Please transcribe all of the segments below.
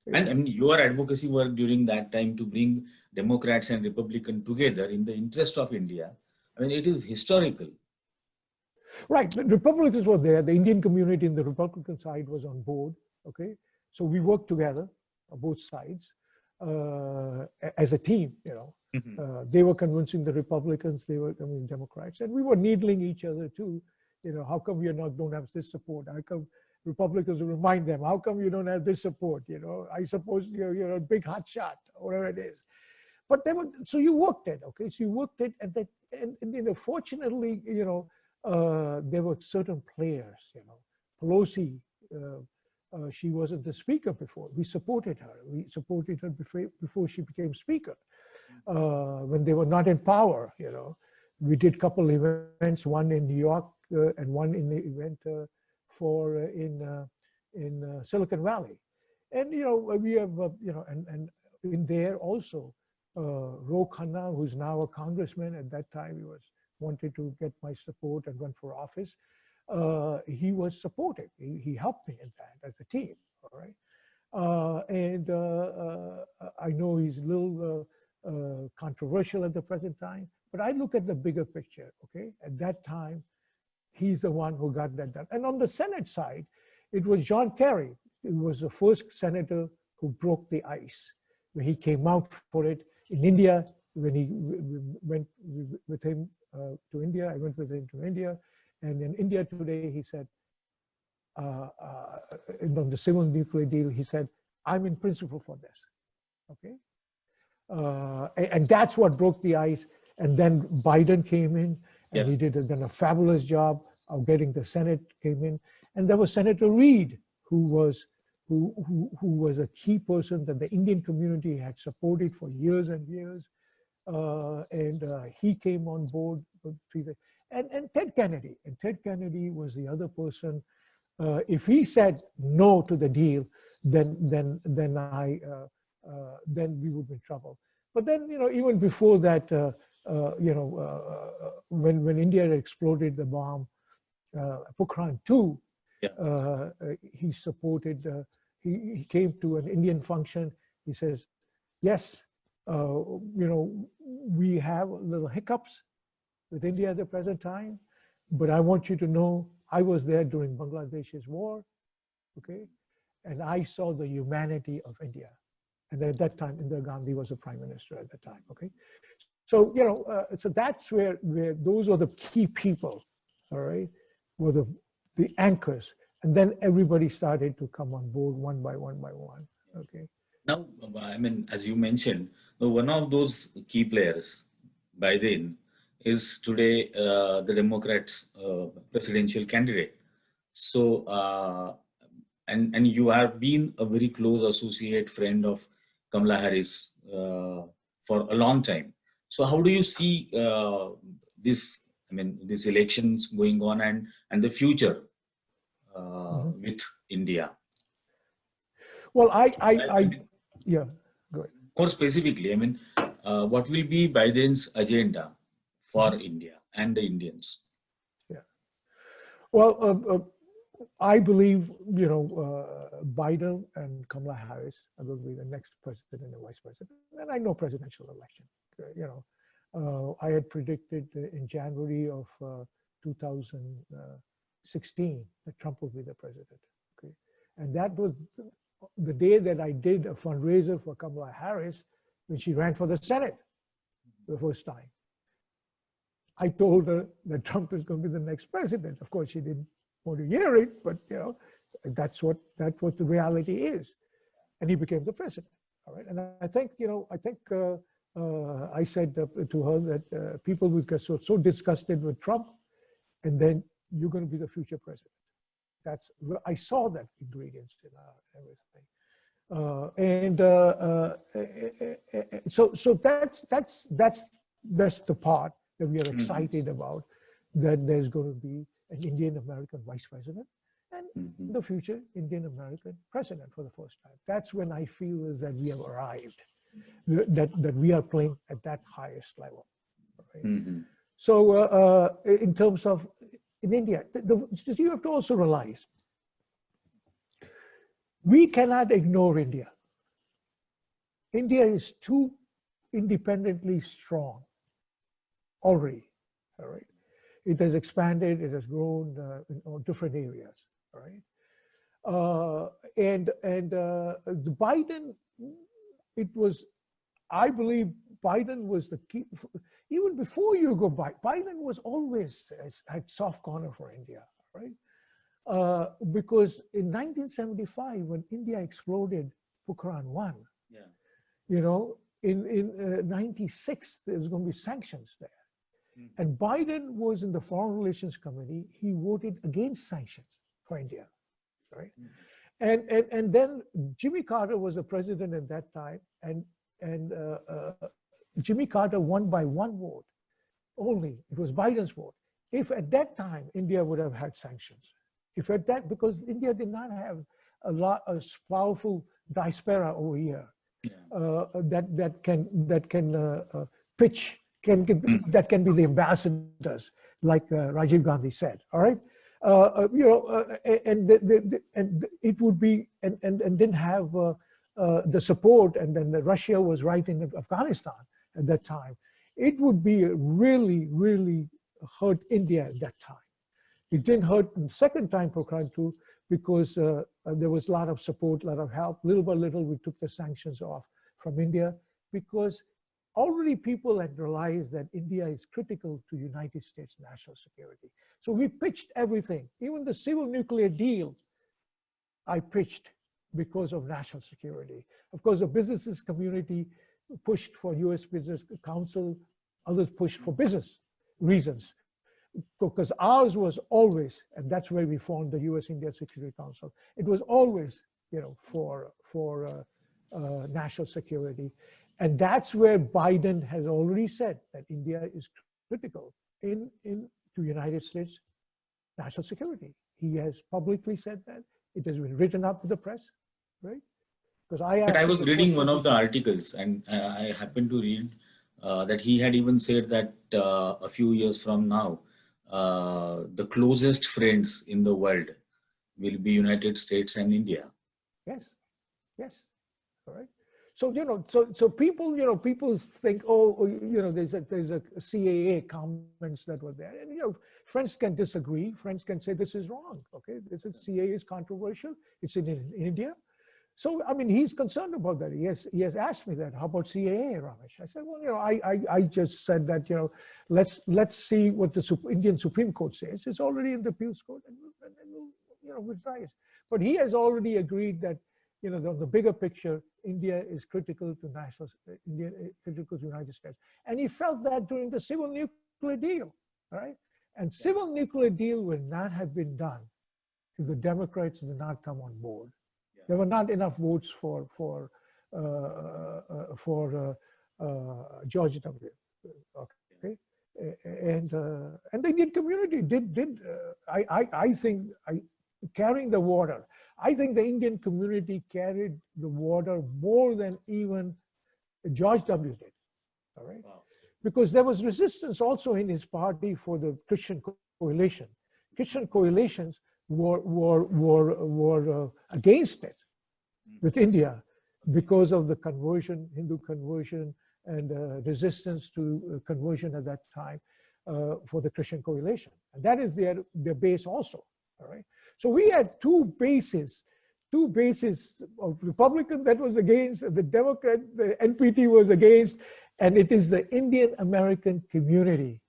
And I mean, your advocacy work during that time to bring Democrats and Republicans together in the interest of India, I mean, it is historical. Right, the Republicans were there. The Indian community in the Republican side was on board. Okay, so we worked together on both sides as a team. They were convincing the Republicans, they were convincing Democrats, and we were needling each other too. How come we don't have this support? How come Republicans will remind them? How come you don't have this support? I suppose you're a big hot shot, or whatever it is. But so you worked it. Okay, so you worked it, and fortunately, there were certain players. Pelosi. She wasn't the speaker before. We supported her. We supported her before she became speaker. When they were not in power, we did a couple events, one in New York and one in the event in Silicon Valley. And we have and in there also, Ro Khanna, who's now a congressman, at that time he wanted to get my support and run for office. He was supportive. He helped me in that as a team. All right, and I know he's a little controversial at the present time, but I look at the bigger picture. Okay, at that time, he's the one who got that done. And on the Senate side, it was John Kerry. He was the first senator who broke the ice. When he came out for it in India, when he went with him to India, I went with him to India. And in India today, he said, on the civil nuclear deal, he said, I'm in principle for this, okay? And that's what broke the ice. And then Biden came in, and he did a fabulous job of getting the Senate came in. And there was Senator Reid, who was a key person that the Indian community had supported for years and years. And he came on board. And Ted Kennedy. And Ted Kennedy was the other person. If he said no to the deal, then we would be in trouble. But then, even before that, when India had exploded the bomb, Pokhran 2, he supported. He came to an Indian function. He says, "Yes, we have little hiccups with India at the present time, but I want you to know I was there during Bangladesh's war, okay? And I saw the humanity of India." And at that time, Indira Gandhi was the prime minister at that time, okay? So, so that's where those are the key people, all right, were the anchors. And then everybody started to come on board one by one, okay? Now, I mean, as you mentioned, one of those key players by then is today the Democrats' presidential candidate. So, and you have been a very close associate friend of Kamala Harris for a long time. So, how do you see this? I mean, these elections going on and the future with India? Well, yeah, go ahead. More specifically, I mean, what will be Biden's agenda for India and the Indians? Yeah. Well, I believe, Biden and Kamala Harris are going to be the next president and vice president. And I know presidential election. I had predicted in January of 2016 that Trump would be the president. Okay, and that was the day that I did a fundraiser for Kamala Harris when she ran for the Senate the first time. I told her that Trump is going to be the next president. Of course, she didn't want to hear it, but that's what the reality is. And he became the president. All right, and I think I said to her that people will get so disgusted with Trump, and then you're going to be the future president. I saw that ingredients in everything. So that's the part that we are excited about, that there's going to be an Indian American vice president and in the future Indian American president for the first time. That's when I feel is that we have arrived, that we are playing at that highest level. Right? So in terms of in India, you have to also realize we cannot ignore India. India is too independently strong already, all right? It has expanded, it has grown in all different areas, all right? The Biden, it was, I believe Biden was the key. Even before you go by, Biden was always had soft corner for India, right? Because in 1975, when India exploded Pokhran 1, Yeah. you know, in 96, there was going to be sanctions there. Mm-hmm. And Biden was in the Foreign Relations Committee. He voted against sanctions for India, right? Mm-hmm. And then Jimmy Carter was the president at that time, and Jimmy Carter won by one vote only. It was Biden's vote. If at that time India would have had sanctions, if at that, because India did not have a powerful diaspora over here, yeah. that can pitch, that can be the ambassadors, like Rajiv Gandhi said. All right, and it would be and didn't have the support, and then Russia was right in Afghanistan at that time. It would be really, really hurt India at that time. It didn't hurt the second time Pokhran 2 because there was a lot of support, a lot of help. Little by little, we took the sanctions off from India because already people had realized that India is critical to United States national security. So we pitched everything. Even the civil nuclear deal, I pitched because of national security. Of course, the businesses community pushed for US Business Council, others pushed for business reasons. Because ours was always, and that's where we formed the US-India Security Council, it was always, you know, for national security. And that's where Biden has already said that India is critical to United States national security. He has publicly said that. It has been written up to the press, right? Because I was reading one of the articles, and I happened to read that he had even said that a few years from now, the closest friends in the world will be United States and India. Yes, yes, all right. So, you know, so people, you know, people think, oh, you know, there's a CAA comments that were there. And, you know, friends can disagree. Friends can say this is wrong, okay? This is CAA is controversial. It's in India. So, I mean, he's concerned about that. He has asked me that. How about CAA, Ramesh? I said, well, you know, I just said that, you know, let's see what the Indian Supreme Court says. It's already in the appeals court, and we'll, you know, we'll rise. But he has already agreed that, you know, the bigger picture, India is critical to critical to United States. And he felt that during the civil nuclear deal, all right? And civil nuclear deal would not have been done if the Democrats did not come on board. There were not enough votes for George W. Okay, and the Indian community did. I think carrying the water. I think the Indian community carried the water more than even George W. did. All right, wow. Because there was resistance also in his party for the Christian coalition. Christian coalitions were against it with India because of the conversion, Hindu conversion, and resistance to conversion at that time for the Christian coalition. And that is their base also, all right? So we had two bases of Republican that was against, the Democrat, the NPT was against, and it is the Indian American community,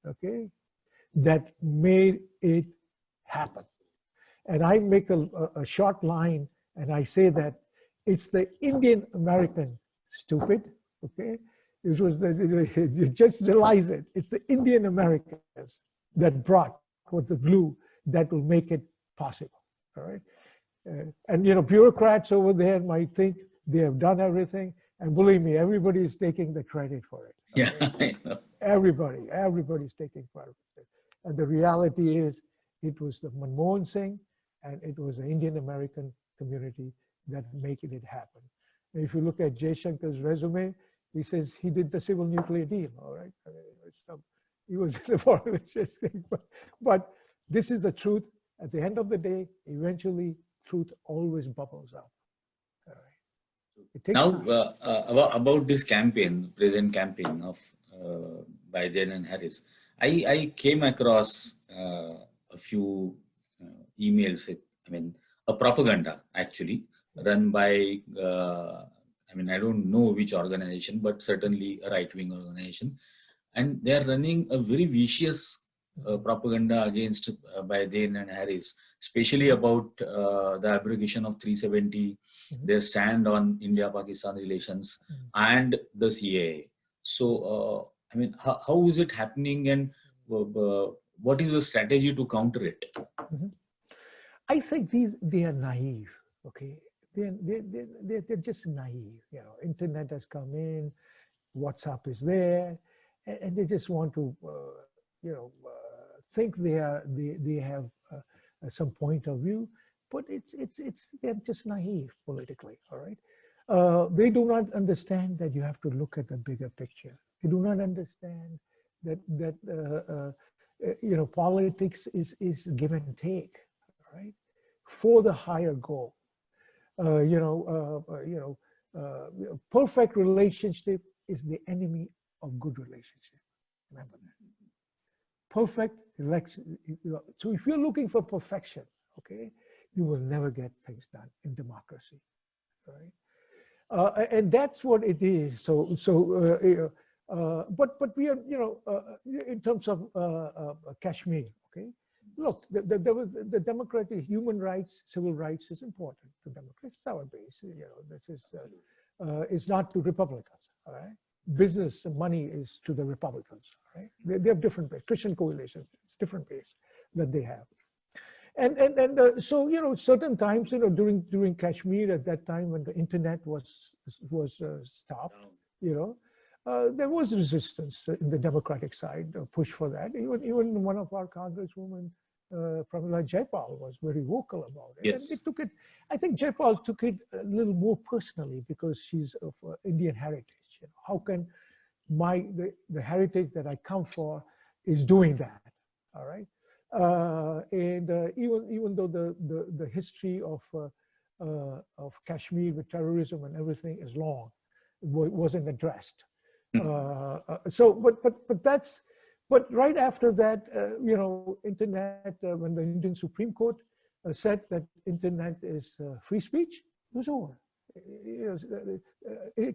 okay, that made it happen. And I make a short line and I say that it's the Indian American, stupid, okay? It was you just realize it. It's the Indian Americans that brought with the glue that will make it possible, all right? And, you know, bureaucrats over there might think they have done everything. And believe me, everybody is taking the credit for it. Yeah, right? Everybody's taking credit for it. And the reality is it was the Manmohan SIngh and it was the Indian American community that making it happen. And if you look at Jaishankar's resume, he says he did the civil nuclear deal, all right? I mean, he was in the foreign relations thing, but this is the truth. At the end of the day, eventually, truth always bubbles up. All right. It takes Now, time. about this campaign, present campaign of Biden and Harris, I came across a few emails, I mean, a propaganda actually run by, I mean, I don't know which organization, but certainly a right-wing organization. And they are running a very vicious propaganda against Biden and Harris, especially about the abrogation of 370, their stand on India-Pakistan relations, and the CAA. So, I mean, how is it happening, and what is the strategy to counter it? I think they are naive. Okay, they're just naive. You know, internet has come in, WhatsApp is there, and they just want to, think they have some point of view, but they're just naive politically. All right, they do not understand that you have to look at the bigger picture. They do not understand that politics is give and take, right, for the higher goal. Perfect relationship is the enemy of good relationship. Remember that. Perfect election. So if you're looking for perfection, okay, you will never get things done in democracy, right? And that's what it is. But we are, in terms of Kashmir, okay. Look, the democratic human rights, civil rights is important to Democrats. It's our base. This is it's not to Republicans. All right, business and money is to the Republicans. All right, they have different base. Christian Coalition, it's different base that they have. And so certain times during Kashmir, at that time when the internet was stopped, there was resistance in the Democratic side, push for that. Even one of our congresswomen, Pramila Jayapal, was very vocal about it. Yes. And it took it. I think Jayapal took it a little more personally because she's of Indian heritage. How can the heritage that I come for is doing that? All right. And even though the history of Kashmir with terrorism and everything is long, it wasn't addressed. But right after that, internet, when the Indian Supreme Court said that internet is free speech, it was over.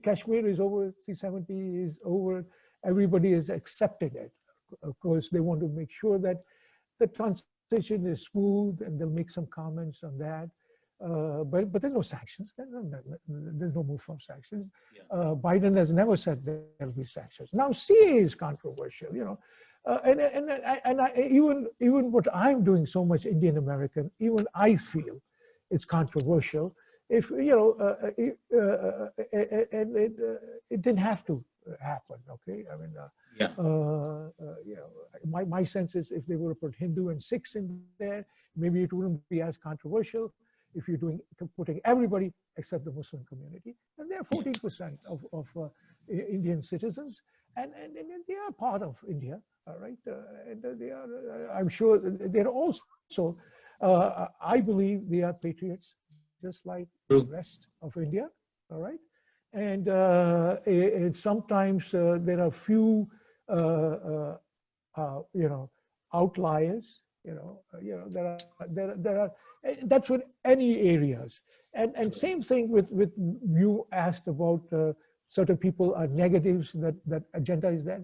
Kashmir is over, 370 is over, everybody is accepting it. Of course, they want to make sure that the transition is smooth, and they'll make some comments on that. But there's no sanctions. There's no move from sanctions. Yeah. Biden has never said there'll be sanctions. Now CAA is controversial, and even what I'm doing so much Indian American, even I feel it's controversial. If and it didn't have to happen. Okay, I mean, my sense is if they would have put Hindu and Sikhs in there, maybe it wouldn't be as controversial. If you're putting everybody except the Muslim community, and they're 14% of Indian citizens, and they are part of India, all right, and they are. I'm sure they're also. I believe they are patriots, just like the rest of India, all right, and sometimes there are few, outliers. There are. That's with any areas, and same thing with you asked about certain people are negatives, that agenda is that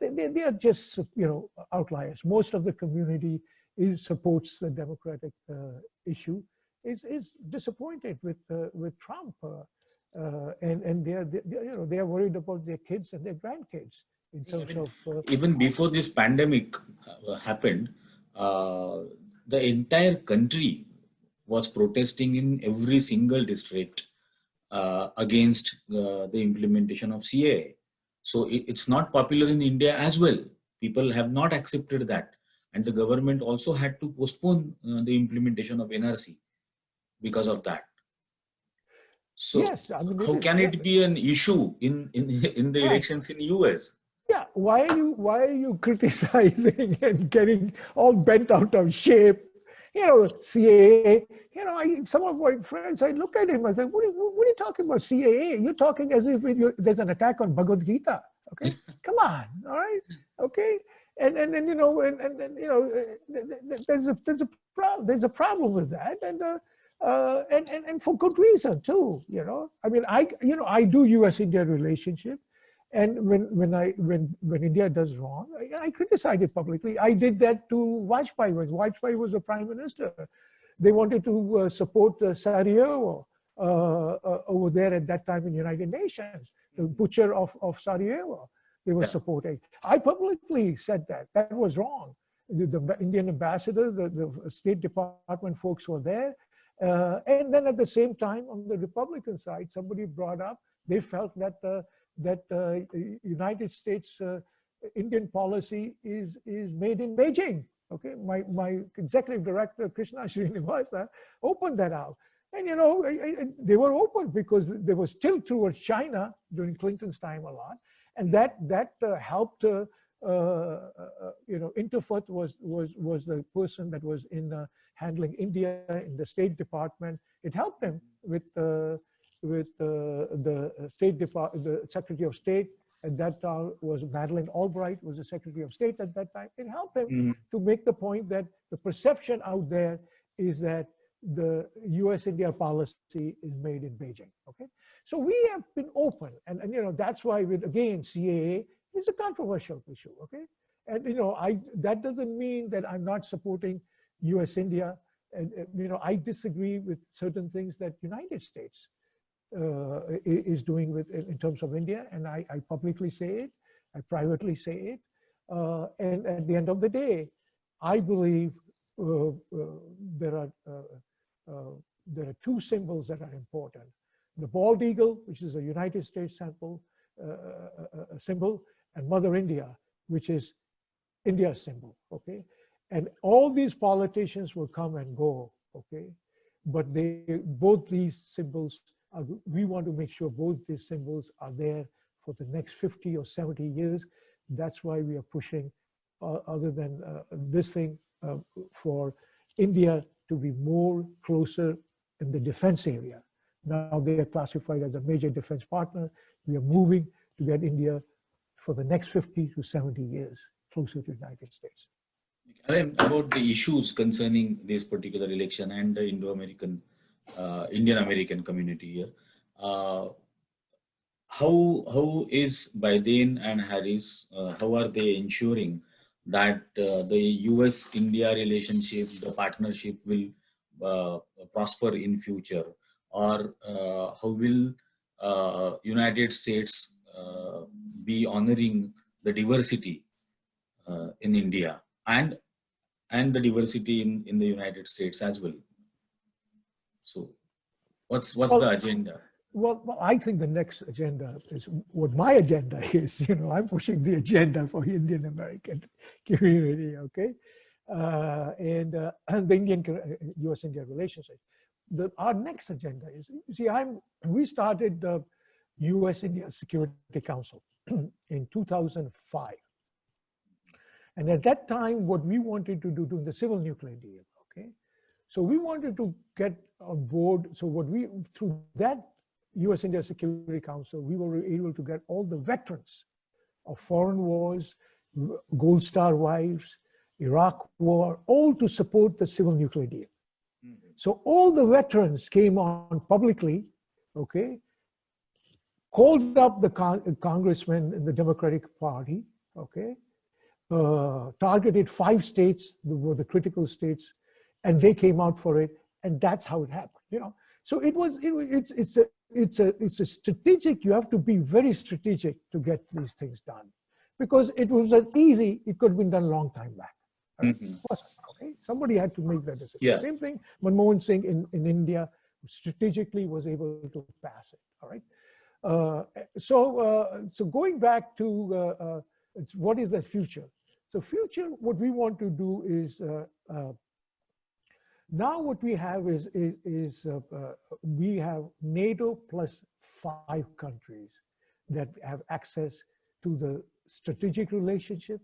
they are just outliers. Most of the community supports the democratic issue, is disappointed with Trump, and they are worried about their kids and their grandkids in terms of even before this pandemic happened, the entire country was protesting in every single district against the implementation of CAA. So it's not popular in India as well. People have not accepted that. And the government also had to postpone the implementation of NRC because of that. So yes, I mean, how can it be an issue in the elections in US? Yeah, why are you criticizing and getting all bent out of shape CAA, some of my friends, I look at him, I say, what are you talking about CAA? You're talking as if there's an attack on Bhagavad Gita, okay? Come on, all right, okay? And there's a problem with that, and for good reason too, I mean, I do U.S.-India relationship, and when India does wrong, I criticize it publicly. I did that to Vajpayee when Vajpayee was the prime minister. They wanted to support Sarajevo over there at that time in the United Nations, the butcher of Sarajevo. They were supporting. I publicly said that. That was wrong. The Indian ambassador, the State Department folks were there. And then at the same time, on the Republican side, somebody brought up, they felt that United States Indian policy is made in Beijing. Okay, my executive director, Krishna Srinivasa, opened that out. And they were open because there was still towards China during Clinton's time a lot. And that helped, Interfort was the person that was in handling India in the State Department. It helped him with the State Department, the Secretary of State at that time was Madeleine Albright, was the Secretary of State at that time. It helped him to make the point that the perception out there is that the U.S.-India policy is made in Beijing, okay? So we have been open, and that's why again, CAA is a controversial issue, okay? And that doesn't mean that I'm not supporting U.S.-India, and I disagree with certain things that United States is doing in terms of India, and I publicly say it, I privately say it, and at the end of the day, I believe there are two symbols that are important. The bald eagle, which is a United States symbol, and Mother India, which is India's symbol, okay? And all these politicians will come and go, okay? But both these symbols, we want to make sure both these symbols are there for the next 50 or 70 years. That's why we are pushing, other than this thing, for India to be more closer in the defense area. Now they are classified as a major defense partner. We are moving to get India for the next 50 to 70 years closer to the United States. About the issues concerning this particular election and the Indo-American, Indian American community here, how is Biden and Harris, how are they ensuring that the US-India relationship, the partnership will prosper in future, or how will United States be honoring the diversity in India and the diversity in the United States as well? So what's the agenda? Well, I think the next agenda is what my agenda is. I'm pushing the agenda for Indian American community, okay? And the Indian US-India relationship. Our next agenda is, we started the US-India Security Council in 2005. And at that time, what we wanted to do the civil nuclear deal, okay? So we wanted to get on board, through that US-India Security Council, we were able to get all the veterans of foreign wars, Gold Star wives, Iraq war, all to support the civil nuclear deal. So all the veterans came on publicly, okay, called up the congressmen in the Democratic Party, okay, targeted 5 states, were the critical states, and they came out for it, and that's how it happened, So it's a strategic, you have to be very strategic to get these things done, because it was easy, it could have been done a long time back. Right? Okay? Somebody had to make that decision. Yeah. Same thing, Manmohan Singh in India strategically was able to pass it, all right? So going back to what is the future? So future, what we want to do is, now what we have is we have NATO plus 5 countries that have access to the strategic relationship,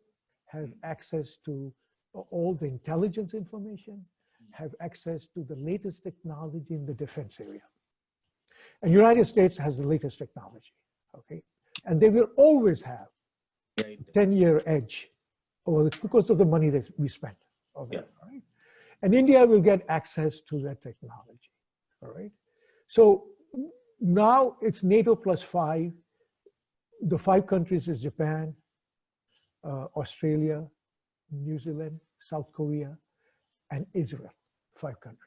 have access to all the intelligence information, have access to the latest technology in the defense area. And United States has the latest technology, okay? And they will always have a 10-year edge because of the money that we spent. Okay, right? And India will get access to that technology, all right? So now it's NATO plus 5. The 5 countries is Japan, Australia, New Zealand, South Korea, and Israel, 5 countries.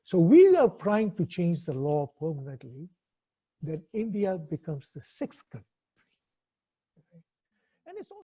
So we are trying to change the law permanently that India becomes the 6th country. Okay? And it's also